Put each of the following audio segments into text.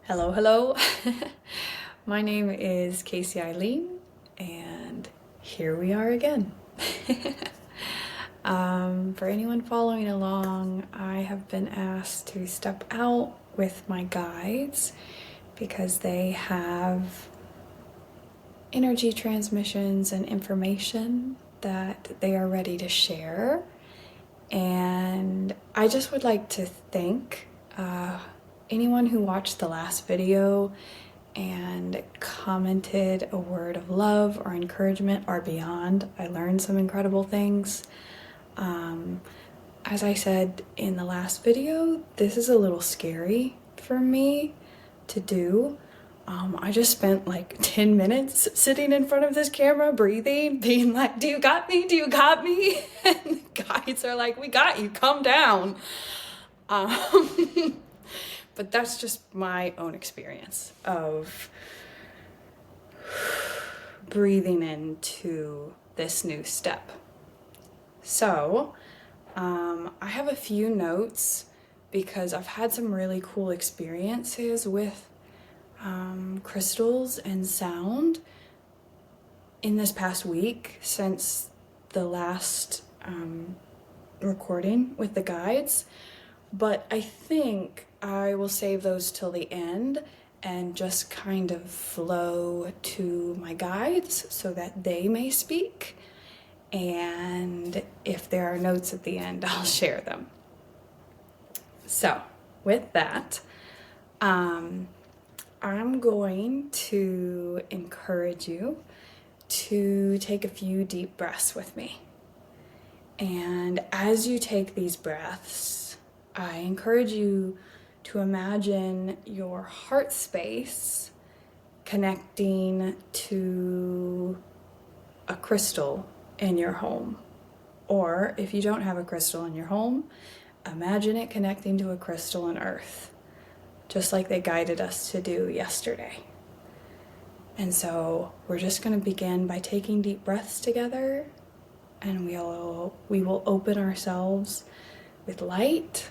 Hello, hello. My name is Casey Eileen, and here we are again. For anyone following along, I have been asked to step out with my guides because they have energy transmissions and information that they are ready to share. And I just would like to thank anyone who watched the last video and commented a word of love or encouragement or beyond. I learned some incredible things. As I said in the last video, this is a little scary for me to do. I just spent like 10 minutes sitting in front of this camera, breathing, being like, do you got me? Do you got me? And the guides are like, we got you, calm down. But that's just my own experience of breathing into this new step. So, I have a few notes because I've had some really cool experiences with crystals and sound in this past week since the last recording with the guides. But I think I will save those till the end and just kind of flow to my guides so that they may speak. And if there are notes at the end, I'll share them. So with that, I'm going to encourage you to take a few deep breaths with me. And as you take these breaths, I encourage you to imagine your heart space connecting to a crystal in your home. Or if you don't have a crystal in your home, imagine it connecting to a crystal on Earth, just like they guided us to do yesterday. And so we're just going to begin by taking deep breaths together, and we will open ourselves with light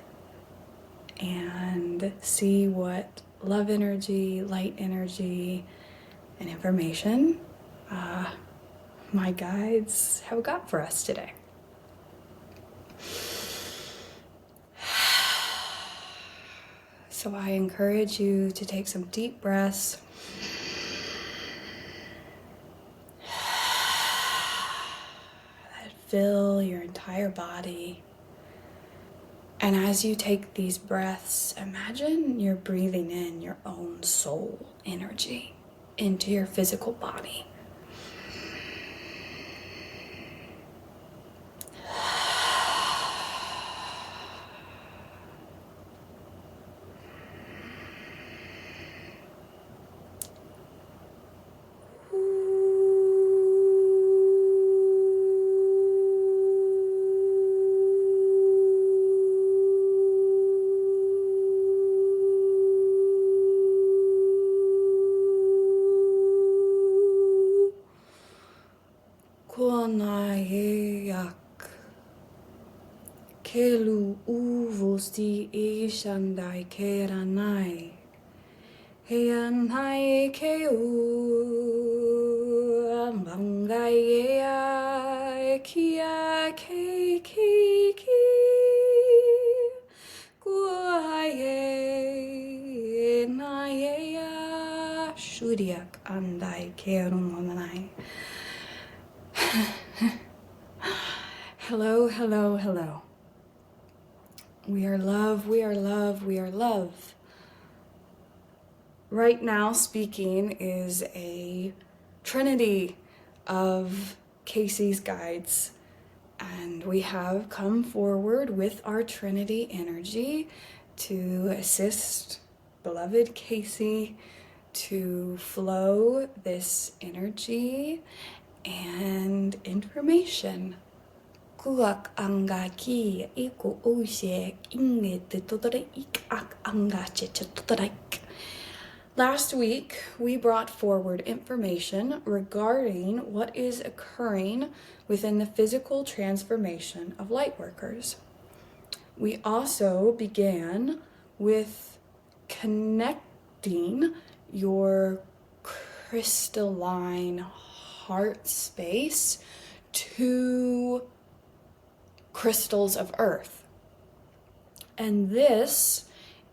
and see what love energy, light energy, and information my guides have got for us today. So I encourage you to take some deep breaths. That fill your entire body. And as you take these breaths, imagine you're breathing in your own soul energy into your physical body. Kuanayeak Kelu uvusti ishandai keranai Heanai keu Ambangaya kia keiki Kuaye nayeya Shudiak andai kerumonai. Hello, hello, hello. We are love, we are love, we are love. Right now speaking is a trinity of Casey's guides, and we have come forward with our trinity energy to assist beloved Casey to flow this energy and information. Kuak angaki iku ushe inget totore ik ak angache totoraik. Last week, we brought forward information regarding what is occurring within the physical transformation of lightworkers. We also began with connecting connecting your crystalline heart space to crystals of earth. And this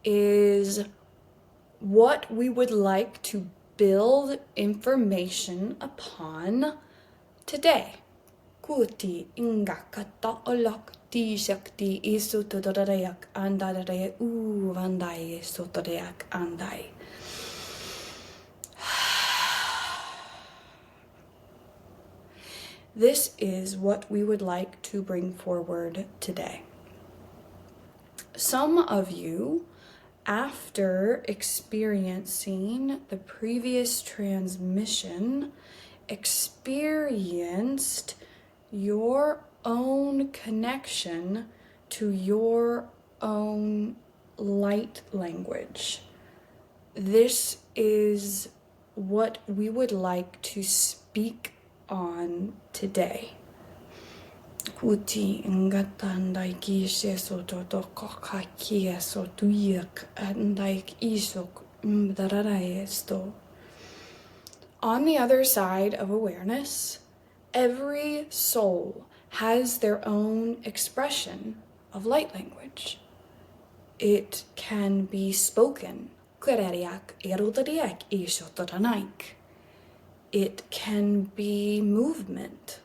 is what we would like to build information upon today. Kuti ingakata olak ti shakti isutodarayak andare u vandai sotodayak andai. This is what we would like to bring forward today. Some of you, after experiencing the previous transmission, experienced your own connection to your own light language. This is what we would like to speak on today. Kuti ngatandai kishe soto toka kia sotuyak andaik isok mdararaesto. On the other side of awareness, every soul has their own expression of light language. It can be spoken. It can be movement.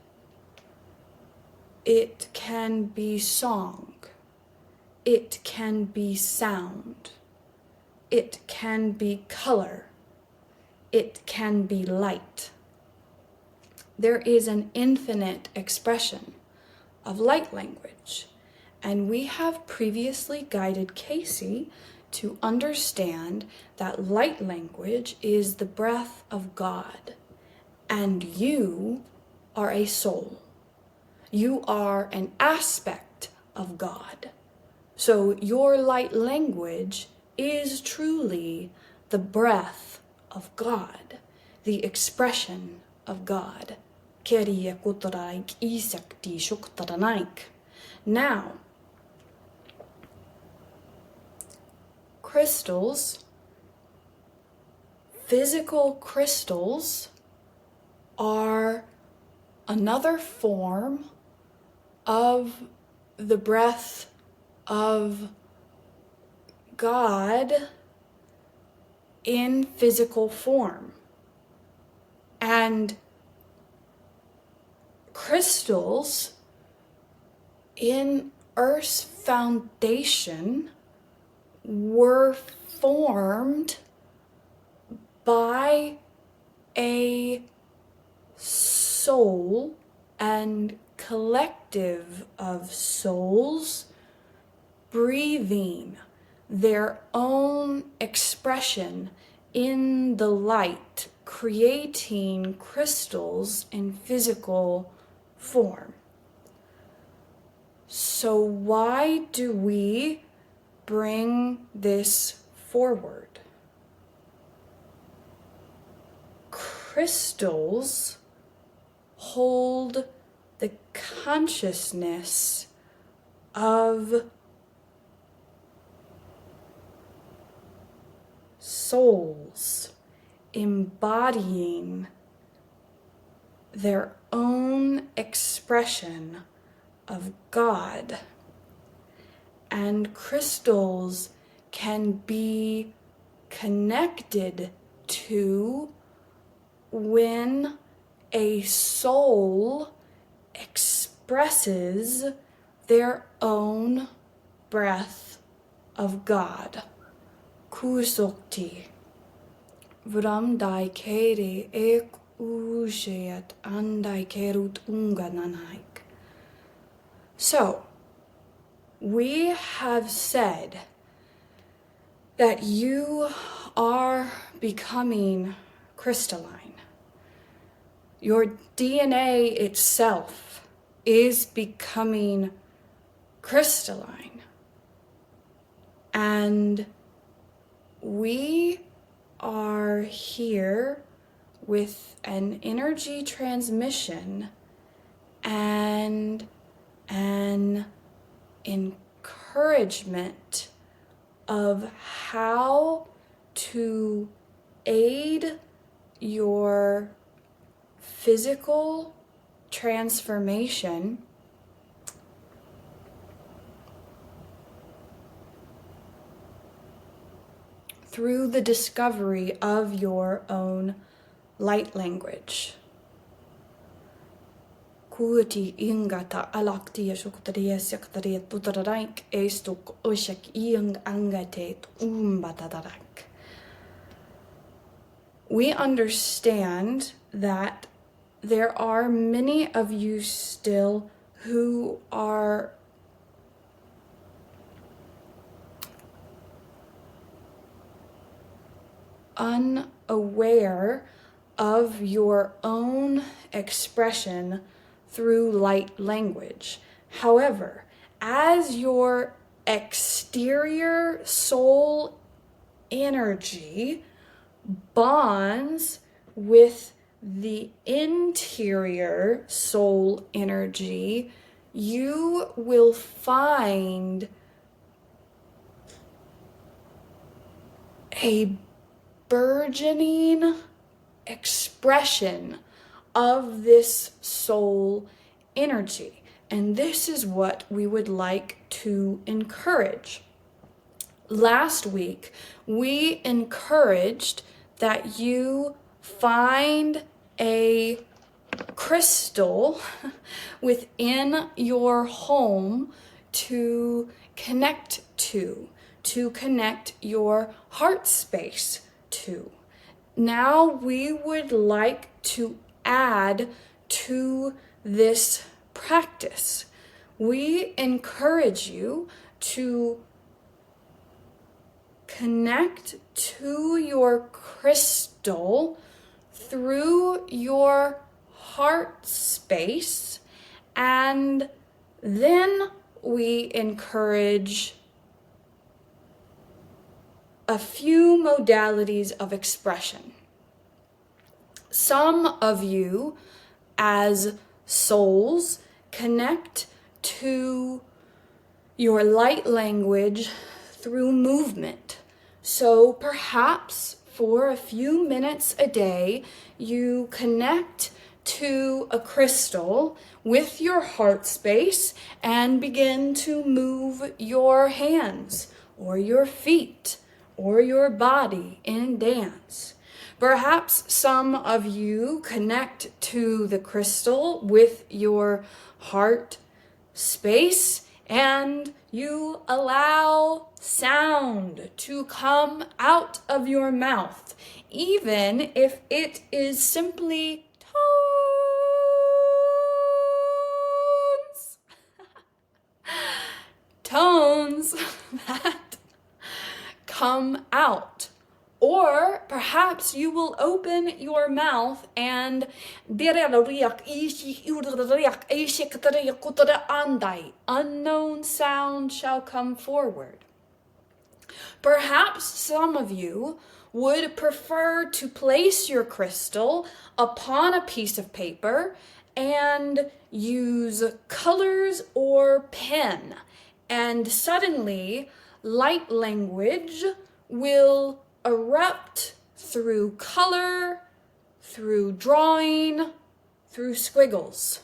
It can be song. It can be sound. It can be color. It can be light. There is an infinite expression of light language, and we have previously guided Casey to understand that light language is the breath of God, and you are a soul. You are an aspect of God. So your light language is truly the breath of God, the expression of God. Now, crystals, physical crystals, are another form of the breath of God in physical form. And crystals in Earth's foundation were formed by a soul and collective of souls breathing their own expression in the light, creating crystals in physical form. So why do we bring this forward? Crystals hold the consciousness of souls embodying their own expression of God. And crystals can be connected to when a soul expresses their own breath of God. Kusokti Vramdai kere ek ujet andai kerut ungananaik. So, we have said that you are becoming crystalline. Your DNA itself is becoming crystalline. And we are here with an energy transmission and an encouragement of how to aid your physical transformation through the discovery of your own light language. Kuuti ingata alaktia shuktaria sektaria tutaraik estuk oshak iang angate umbatadarak. We understand that there are many of you still who are unaware of your own expression through light language. However, as your exterior soul energy bonds with the interior soul energy, you will find a burgeoning expression of this soul energy. And this is what we would like to encourage. Last week, we encouraged that you find a crystal within your home to connect your heart space to. Now we would like to add to this practice. We encourage you to connect to your crystal through your heart space, and then we encourage a few modalities of expression. Some of you, as souls, connect to your light language through movement. So perhaps for a few minutes a day, you connect to a crystal with your heart space and begin to move your hands or your feet or your body in dance. Perhaps some of you connect to the crystal with your heart space and you allow sound to come out of your mouth, even if it is simply tones that come out. Or perhaps you will open your mouth and unknown sound shall come forward. Perhaps some of you would prefer to place your crystal upon a piece of paper and use colors or pen, and suddenly light language will erupt through color, through drawing, through squiggles.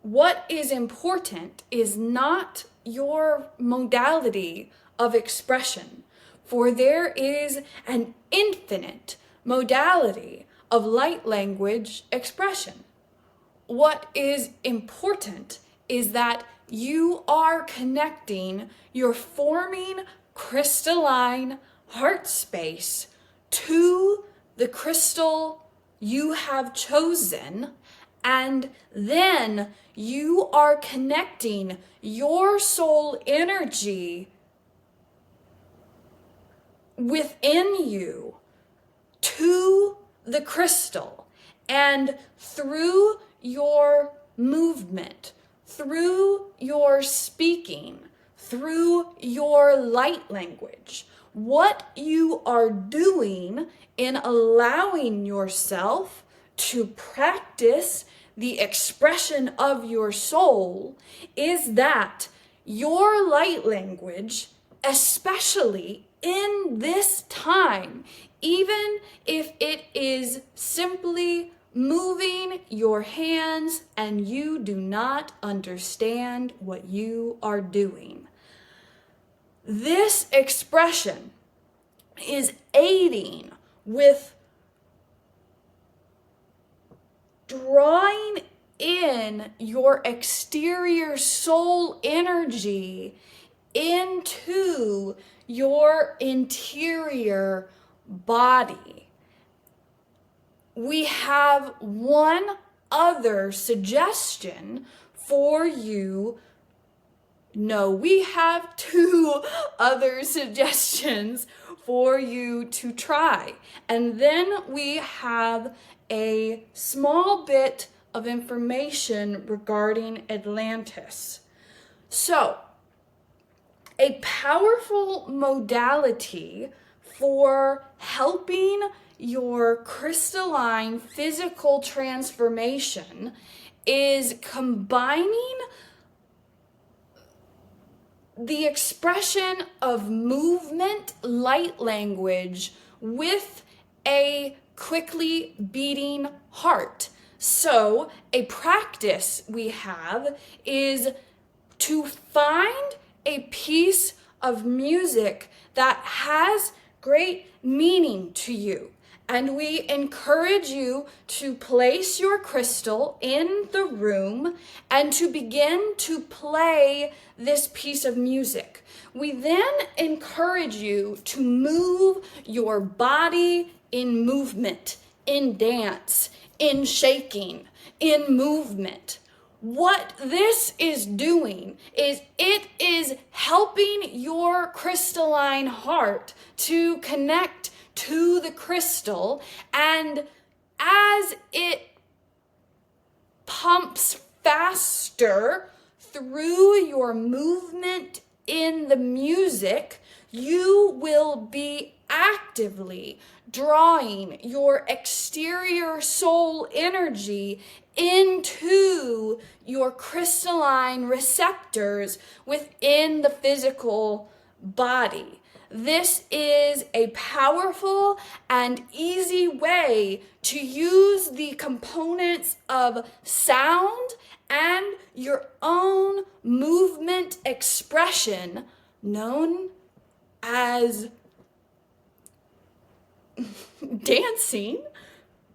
What is important is not your modality of expression, for there is an infinite modality of light language expression. What is important is that you are connecting your forming crystalline heart space to the crystal you have chosen, and then you are connecting your soul energy within you to the crystal, and through your movement, through your speaking, through your light language, what you are doing in allowing yourself to practice the expression of your soul is that your light language, especially in this time, even if it is simply moving your hands and you do not understand what you are doing. This expression is aiding with drawing in your exterior soul energy into your interior body. We have one other suggestion for you. No, we have two other suggestions for you to try. And then we have a small bit of information regarding Atlantis. So, a powerful modality for helping your crystalline physical transformation is combining the expression of movement light language with a quickly beating heart. So, a practice we have is to find a piece of music that has great meaning to you. And we encourage you to place your crystal in the room and to begin to play this piece of music. We then encourage you to move your body in movement, in dance, in shaking, in movement. What this is doing is it is helping your crystalline heart to connect to the crystal, and as it pumps faster through your movement in the music, you will be actively drawing your exterior soul energy into your crystalline receptors within the physical body. This is a powerful and easy way to use the components of sound and your own movement expression known as dancing,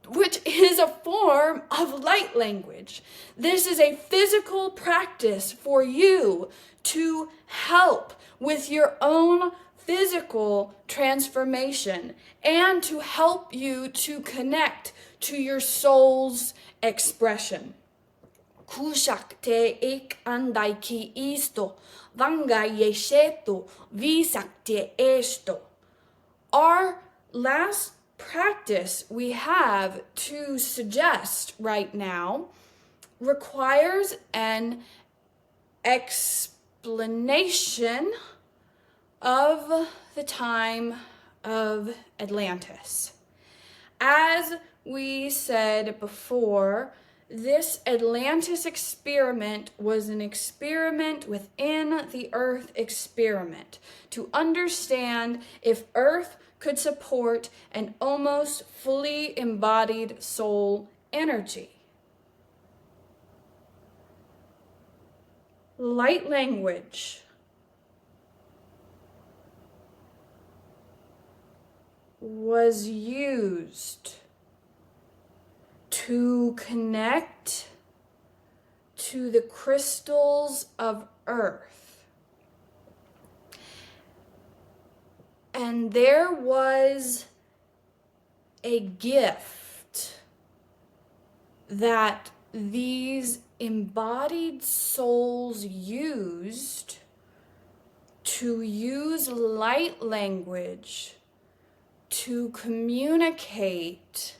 which is a form of light language. This is a physical practice for you to help with your own physical transformation and to help you to connect to your soul's expression. Kushak te ik andai ki isto, vanga yesheto, visak te esto. Our last practice we have to suggest right now requires an explanation of the time of Atlantis. As we said before, this Atlantis experiment was an experiment within the Earth experiment to understand if Earth could support an almost fully embodied soul energy. Light language was used to connect to the crystals of Earth. And there was a gift that these embodied souls used to use light language to communicate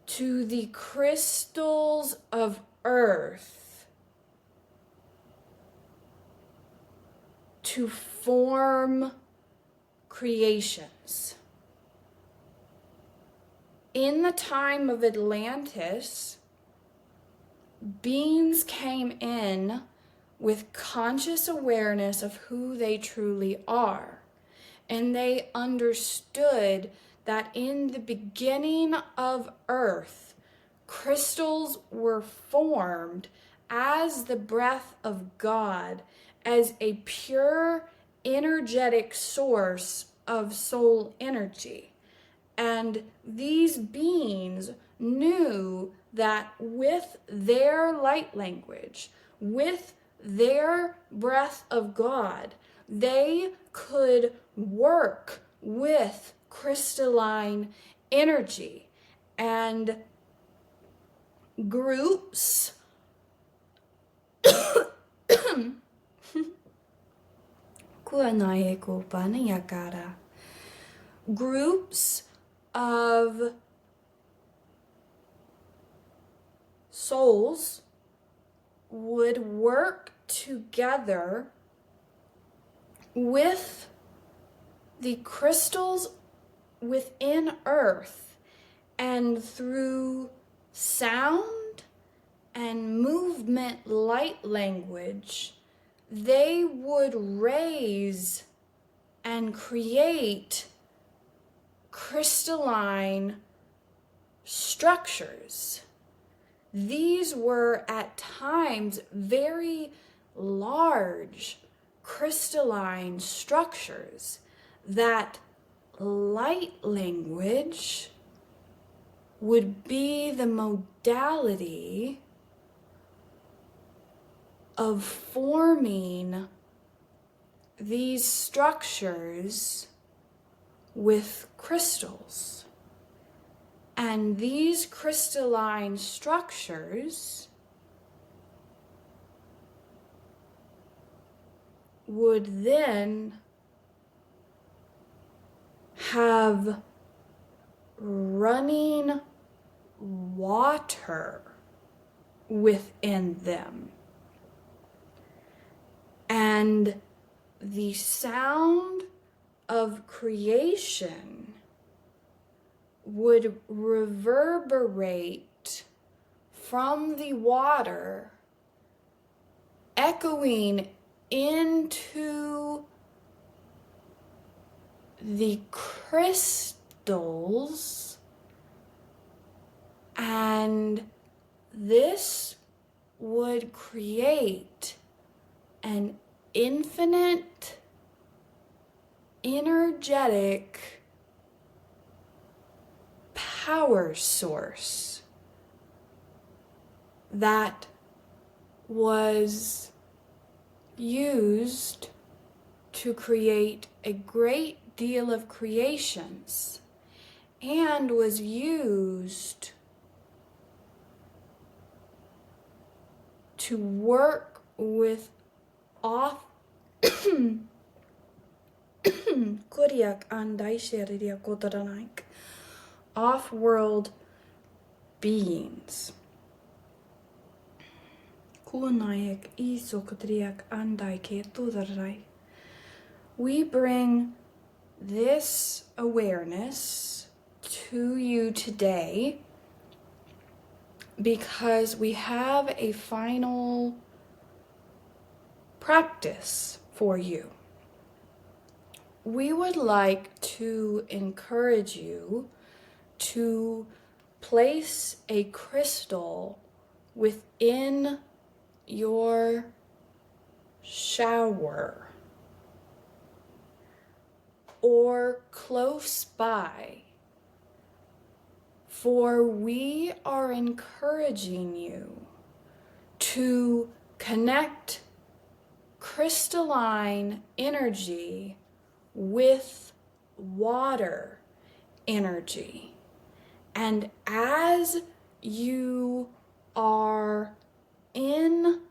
to the crystals of Earth to form creations. In the time of Atlantis, beings came in with conscious awareness of who they truly are. and they understood that in the beginning of Earth, crystals were formed as the breath of God, as a pure energetic source of soul energy. And these beings knew that with their light language, with their breath of God, they could work with crystalline energy. And groups groups of souls would work together with the crystals within Earth, and through sound and movement light language, they would raise and create crystalline structures. These were at times very large crystalline structures that light language would be the modality of forming these structures with crystals. And these crystalline structures would then have running water within them. And the sound of creation would reverberate from the water, echoing into the crystals, and this would create an infinite, energetic power source that was used to create a great deal of creations, and was used to work with off-world beings. We bring this awareness to you today because we have a final practice for you. We would like to encourage you to place a crystal within your shower or close by, for we are encouraging you to connect crystalline energy with water energy. And as you are in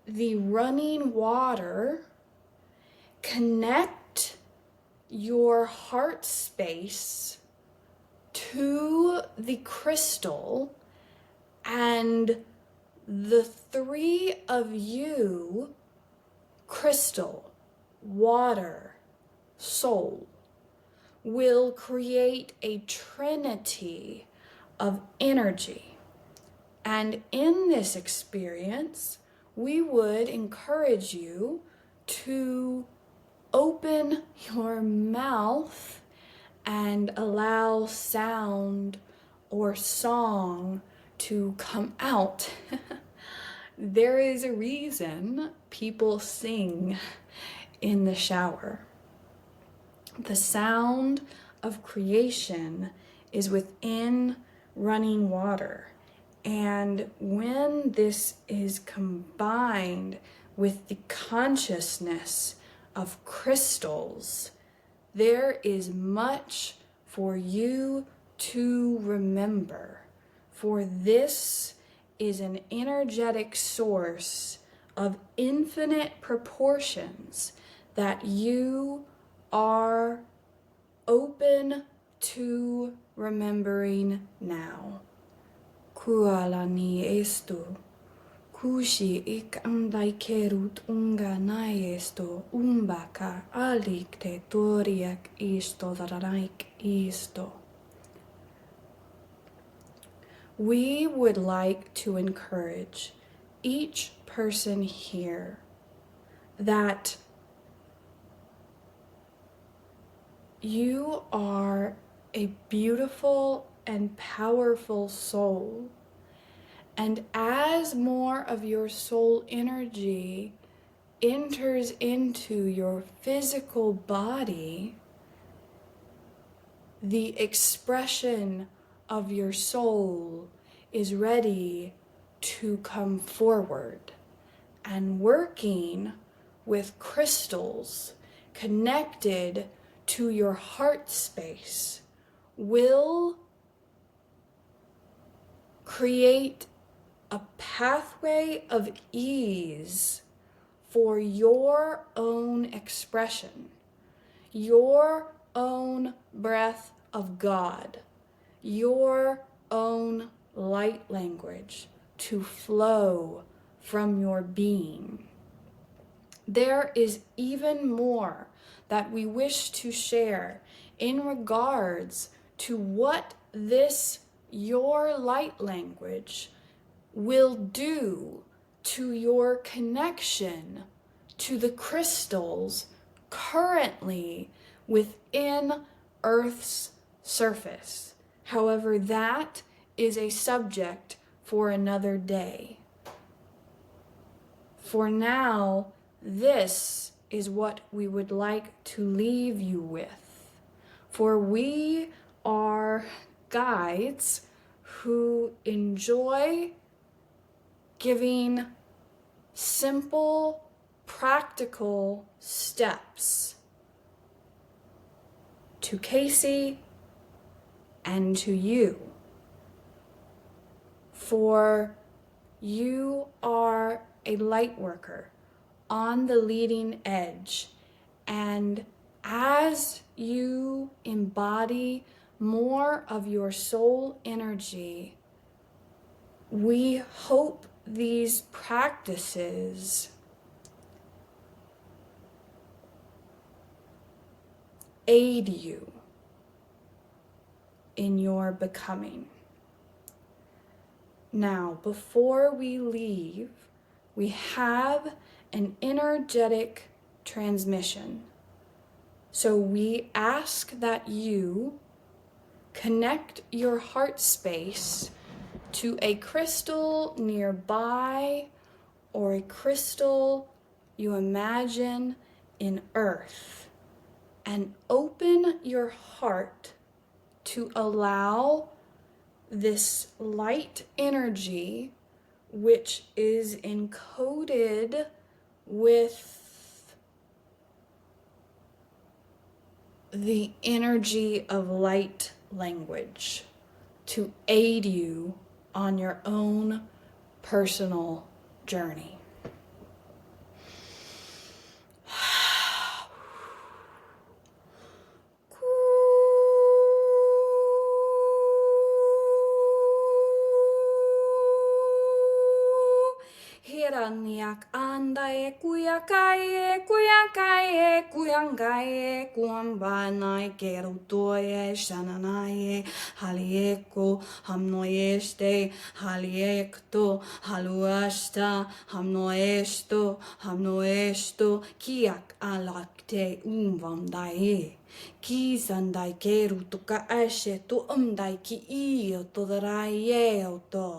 the running water, connect your heart space to the crystal, and the three of you, crystal, water, soul, will create a trinity of energy. And in this experience, we would encourage you to open your mouth and allow sound or song to come out. There is a reason people sing in the shower. The sound of creation is within running water. And when this is combined with the consciousness of crystals, there is much for you to remember. For this is an energetic source of infinite proportions that you are open to remembering now. Kualani esto, kushi ik andai kerut unga nai esto, umbaka alik te toriak isto daraik isto. We would like to encourage each person here that you are a beautiful and powerful soul. And as more of your soul energy enters into your physical body, the expression of your soul is ready to come forward. And working with crystals connected to your heart space will create a pathway of ease for your own expression, your own breath of God, your own light language to flow from your being. There is even more that we wish to share in regards to what this your light language will do to your connection to the crystals currently within Earth's surface. However, that is a subject for another day. For now, this is what we would like to leave you with. For we are guides who enjoy giving simple, practical steps to Casey and to you. For you are a light worker on the leading edge, and as you embody more of your soul energy, we hope these practices aid you in your becoming. Now, before we leave, we have an energetic transmission. So we ask that you connect your heart space to a crystal nearby or a crystal you imagine in earth, and open your heart to allow this light energy, which is encoded with the energy of light language, to aid you on your own personal journey. Kaniak andae kuyakaye kuyakaye kuyangaye kuambanai kerutoye shananaye halieko hamnoeste haliekto haluasta hamnoesto kiak alakte umvandaye ki sandai keru tuka ashe tu ki io todaraye oto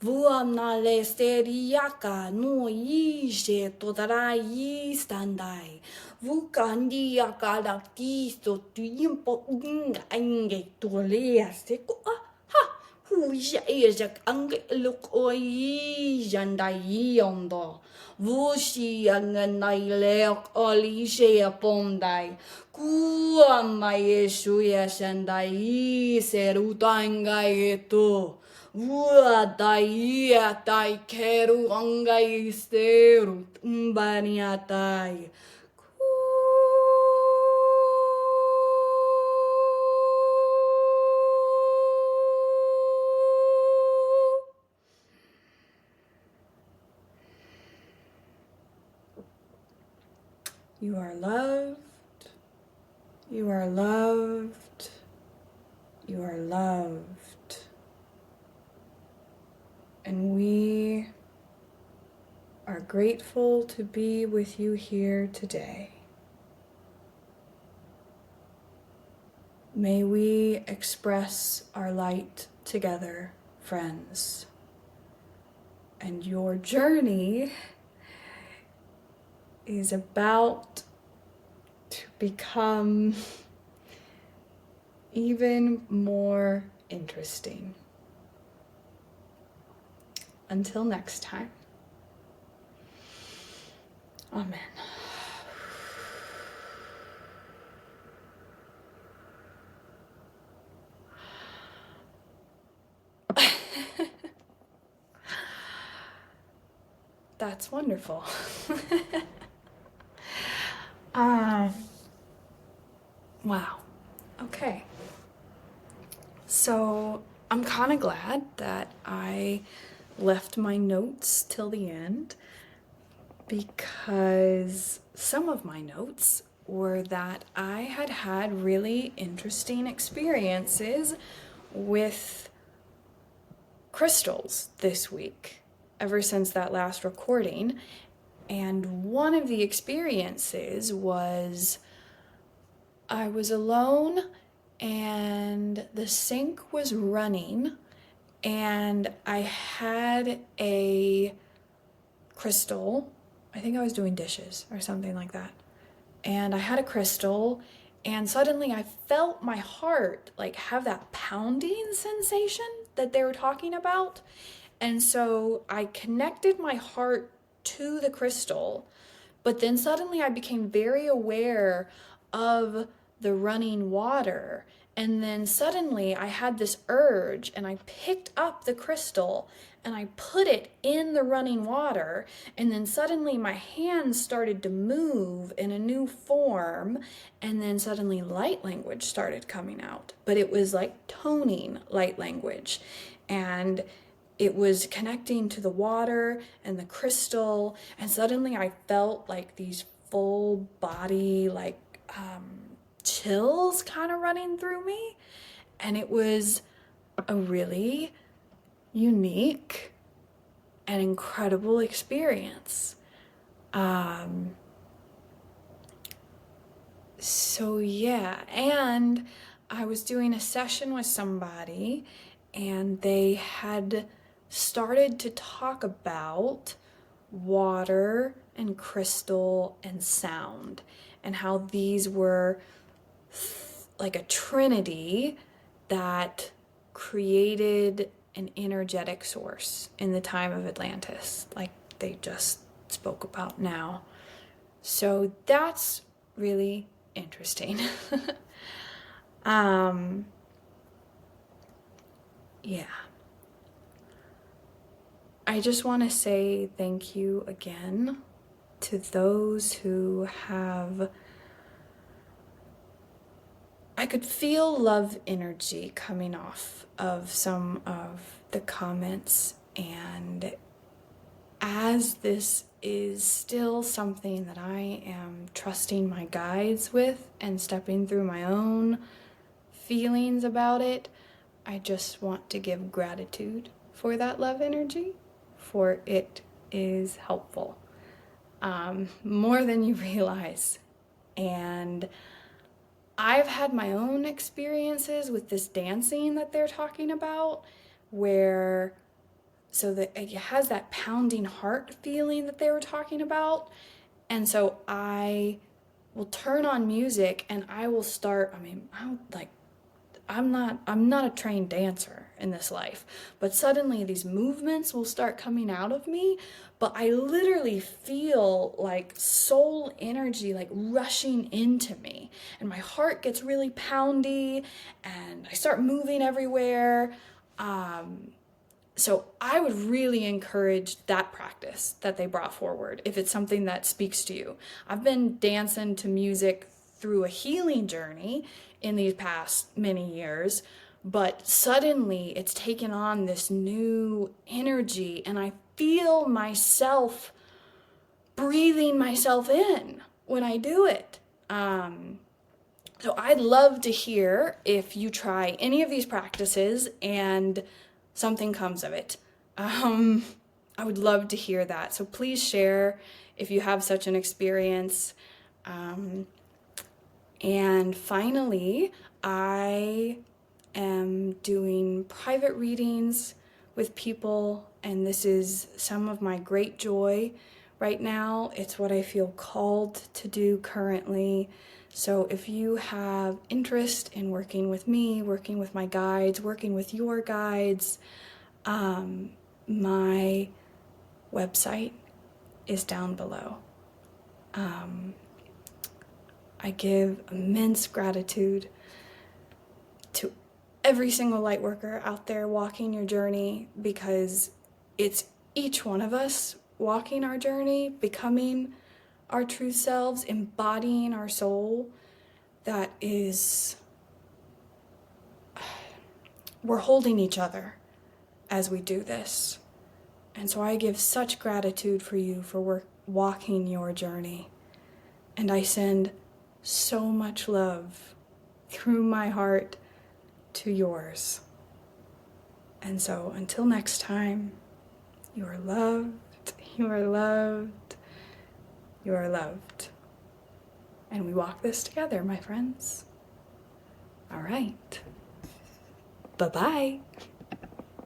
vuam nale steriaka no ishe todarai standai vukandi akala kisto tiempo ange tolea seko ha huja ejak ange luk oi jandai ondo vushi anganai leok oli she apondai kuamai eshuya shandai serutangai eto Dai keru angai steru umbaniatai. You are loved. You are loved. You are loved. And we are grateful to be with you here today. May we express our light together, friends. And your journey is about to become even more interesting. Until next time. Amen. That's wonderful. Wow. Okay. So I'm kind of glad that I left my notes till the end, because some of my notes were that I had really interesting experiences with crystals this week, ever since that last recording. And one of the experiences was I was alone and the sink was running and I had a crystal. I think I was doing dishes or something like that. And I had a crystal and suddenly I felt my heart like have that pounding sensation that they were talking about. And so I connected my heart to the crystal, but then suddenly I became very aware of the running water. And then suddenly I had this urge and I picked up the crystal and I put it in the running water. And then suddenly my hands started to move in a new form. And then suddenly light language started coming out, but it was like toning light language. And it was connecting to the water and the crystal. And suddenly I felt like these full body, like, chills kind of running through me, and it was a really unique and incredible experience. So yeah, and I was doing a session with somebody and they had started to talk about water and crystal and sound and how these were like a trinity that created an energetic source in the time of Atlantis, like they just spoke about now. So that's really interesting. Yeah. I just want to say thank you again to those who have... I could feel love energy coming off of some of the comments, and as this is still something that I am trusting my guides with and stepping through my own feelings about it, I just want to give gratitude for that love energy, for it is helpful, more than you realize. And I've had my own experiences with this dancing that they're talking about, where so that it has that pounding heart feeling that they were talking about. And so I will turn on music and I will start, I'm not a trained dancer in this life, but suddenly these movements will start coming out of me, but I literally feel like soul energy like rushing into me, and my heart gets really poundy and I start moving everywhere. So I would really encourage that practice that they brought forward if it's something that speaks to you. I've been dancing to music through a healing journey in these past many years, but suddenly it's taken on this new energy and I feel myself breathing myself in when I do it. So I'd love to hear if you try any of these practices and something comes of it. I would love to hear that. So please share if you have such an experience. And finally, I am doing private readings with people, and this is some of my great joy right now. It's what I feel called to do currently. So if you have interest in working with me, working with my guides, working with your guides, my website is down below. I give immense gratitude to every single light worker out there walking your journey, because it's each one of us walking our journey, becoming our true selves, embodying our soul. That is, we're holding each other as we do this. And so I give such gratitude for you for walking your journey. And I send so much love through my heart to yours. And so until next time, you are loved, you are loved, you are loved. And we walk this together, my friends. All right. Bye-bye.